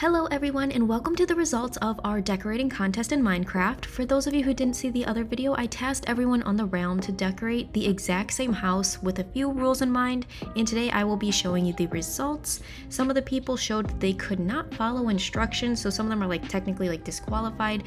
Hello everyone and welcome to the results of our decorating contest in Minecraft. For those of you who didn't see the other video, I tasked everyone on the realm to decorate the exact same house with a few rules in mind, and today I will be showing you the results. Some of the people showed that they could not follow instructions, so some of them are technically disqualified,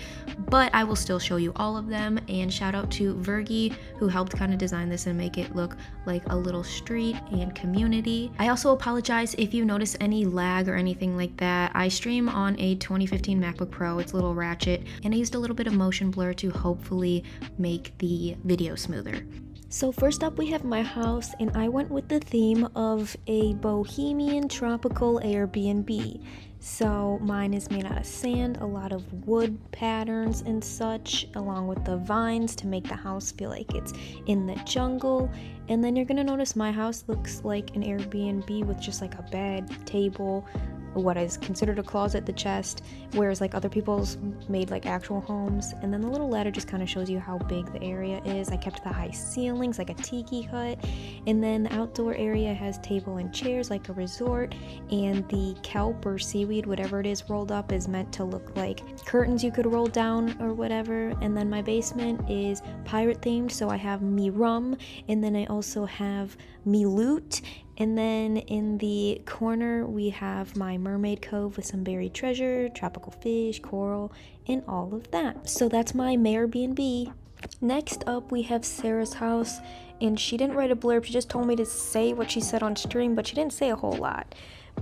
but I will still show you all of them. And shout out to Vergie, who helped kind of design this and make it look like a little street and community. I also apologize if you notice any lag or anything like that. I stream on a 2015 MacBook Pro, it's a little ratchet, and I used a little bit of motion blur to hopefully make the video smoother. So first up we have my house, and I went with the theme of a bohemian tropical Airbnb. So mine is made out of sand, a lot of wood patterns and such, along with the vines to make the house feel like it's in the jungle. And then you're gonna notice my house looks like an Airbnb with just a bed, table, what is considered a closet, the chest, whereas other people's made actual homes. And then the little ladder just kind of shows you how big the area is. I kept the high ceilings like a tiki hut, and then the outdoor area has table and chairs like a resort, and the kelp or seaweed, whatever it is rolled up, is meant to look like curtains you could roll down or whatever. And then my basement is pirate themed, so I have me rum, and then I also have me loot. And then in the corner we have my mermaid cove with some buried treasure, tropical fish, coral, and all of that. So that's my Airbnb. Next up we have Sarah's house, and she didn't write a blurb, she just told me to say what she said on stream, but she didn't say a whole lot.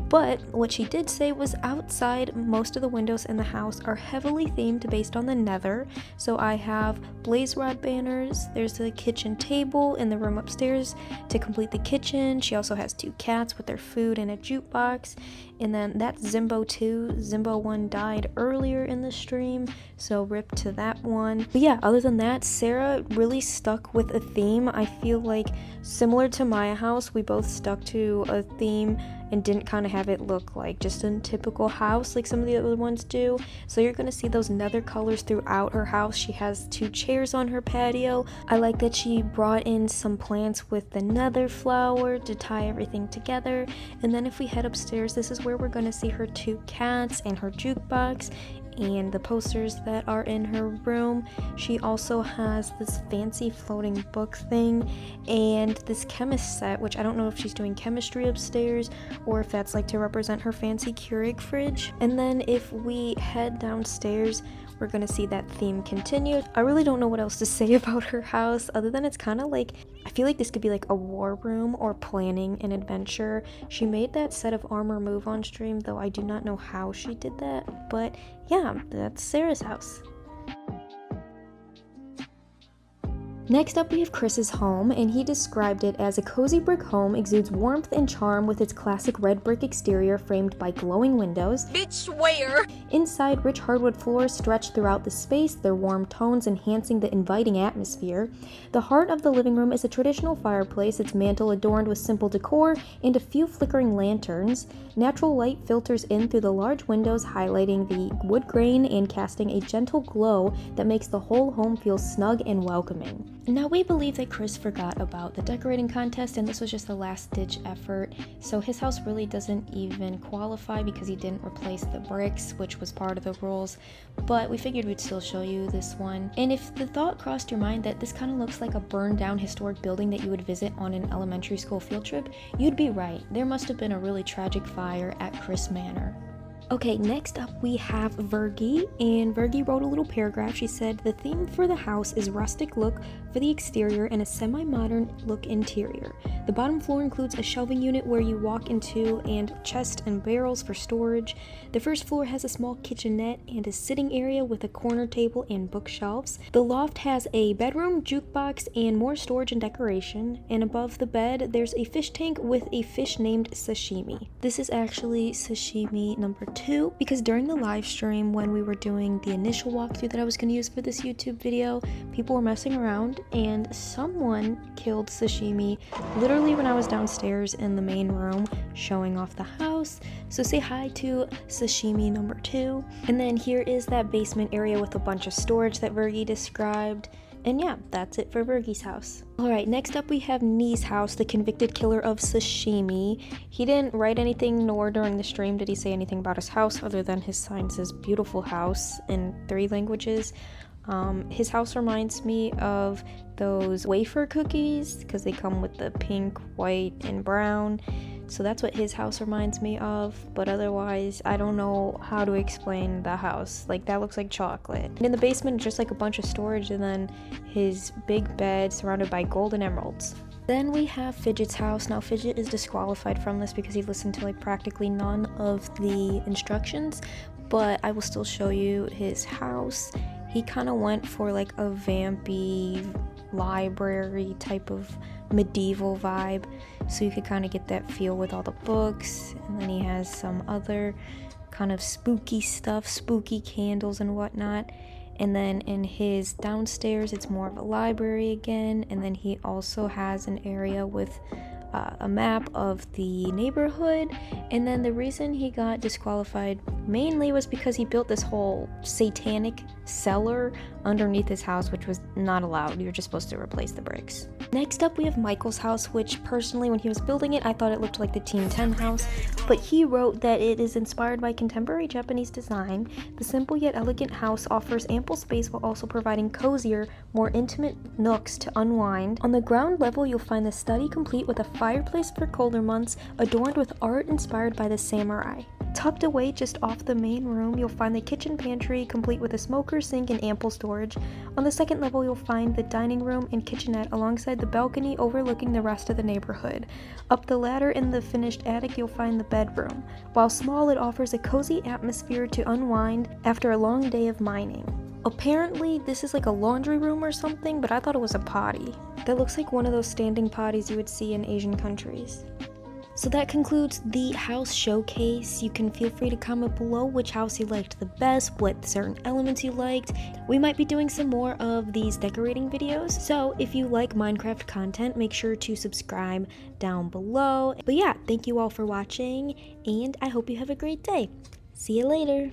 But what she did say was outside, most of the windows in the house are heavily themed based on the Nether. So I have blaze rod banners, there's the kitchen table in the room upstairs to complete the kitchen. She also has 2 cats with their food and a jukebox. And then that's Zimbo 2. Zimbo 1 died earlier in the stream, so rip to that one. But yeah, other than that, Sarah really stuck with a theme. I feel like similar to my house, we both stuck to a theme and didn't kind of have it look like just a typical house like some of the other ones do. So you're going to see those nether colors throughout her house. She has 2 chairs on her patio. I like that she brought in some plants with the nether flower to tie everything together. And then if we head upstairs, this is where we're going to see her 2 cats and her jukebox and the posters that are in her room. She also has this fancy floating book thing and this chemist set, which I don't know if she's doing chemistry upstairs or if that's to represent her fancy Keurig fridge. And then if we head downstairs, we're gonna see that theme continue. I really don't know what else to say about her house other than it's kind of I feel like this could be a war room or planning an adventure. She made that set of armor move on stream, though I do not know how she did that. But yeah, that's Sarah's house. Next up we have Chris's home, and he described it as a cozy brick home, exudes warmth and charm with its classic red brick exterior framed by glowing windows. Bitch, where? Inside, rich hardwood floors stretch throughout the space, their warm tones enhancing the inviting atmosphere. The heart of the living room is a traditional fireplace, its mantle adorned with simple decor and a few flickering lanterns. Natural light filters in through the large windows, highlighting the wood grain and casting a gentle glow that makes the whole home feel snug and welcoming. Now we believe that Chris forgot about the decorating contest, and this was just a last-ditch effort, so his house really doesn't even qualify because he didn't replace the bricks, which was part of the rules, but we figured we'd still show you this one. And if the thought crossed your mind that this kind of looks like a burned down historic building that you would visit on an elementary school field trip, you'd be right. There must have been a really tragic fire at Chris Manor. Okay, next up we have Vergie, and Vergie wrote a little paragraph. She said, "The theme for the house is rustic look for the exterior and a semi-modern look interior. The bottom floor includes a shelving unit where you walk into and chest and barrels for storage. The first floor has a small kitchenette and a sitting area with a corner table and bookshelves. The loft has a bedroom, jukebox, and more storage and decoration. And above the bed, there's a fish tank with a fish named Sashimi." This is actually Sashimi number 2, because during the live stream when we were doing the initial walkthrough that I was going to use for this YouTube video, people were messing around and someone killed Sashimi literally when I was downstairs in the main room showing off the house. So say hi to Sashimi number 2. And then here is that basement area with a bunch of storage that Vergie described. And yeah, that's it for Virgie's house. Alright, next up we have Knee's house, the convicted killer of sashimi. He didn't write anything, nor during the stream did he say anything about his house other than his sign says beautiful house in 3 languages. His house reminds me of those wafer cookies because they come with the pink, white, and brown. So that's what his house reminds me of, but otherwise I don't know how to explain the house. Like, that looks like chocolate. And in the basement, just like a bunch of storage, and then his big bed surrounded by gold and emeralds. Then we have Fidget's house. Now Fidget is disqualified from this because he listened to like practically none of the instructions, but I will still show you his house. He kind of went for like a vampy library type of medieval vibe, so you could kind of get that feel with all the books. And then he has some other kind of spooky stuff, spooky candles and whatnot. And then in his downstairs, it's more of a library again. And then he also has an area with a map of the neighborhood. And then the reason he got disqualified mainly was because he built this whole satanic cellar underneath his house, which was not allowed. You're just supposed to replace the bricks. Next up we have Michael's house, which personally when he was building it I thought it looked like the Team 10 house, but he wrote that it is inspired by contemporary Japanese design. The simple yet elegant house offers ample space while also providing cozier, more intimate nooks to unwind. On the ground level you'll find the study complete with a fireplace for colder months, adorned with art inspired by the samurai. Tucked away just off the main room, you'll find the kitchen pantry complete with a smoker, sink, and ample storage. On the second level, you'll find the dining room and kitchenette alongside the balcony overlooking the rest of the neighborhood. Up the ladder in the finished attic, you'll find the bedroom. While small, it offers a cozy atmosphere to unwind after a long day of mining. Apparently, this is like a laundry room or something, but I thought it was a potty. That looks like one of those standing potties you would see in Asian countries. So that concludes the house showcase. You can feel free to comment below which house you liked the best, what certain elements you liked. We might be doing some more of these decorating videos, so if you like Minecraft content, make sure to subscribe down below. But yeah, thank you all for watching, and I hope you have a great day. See you later!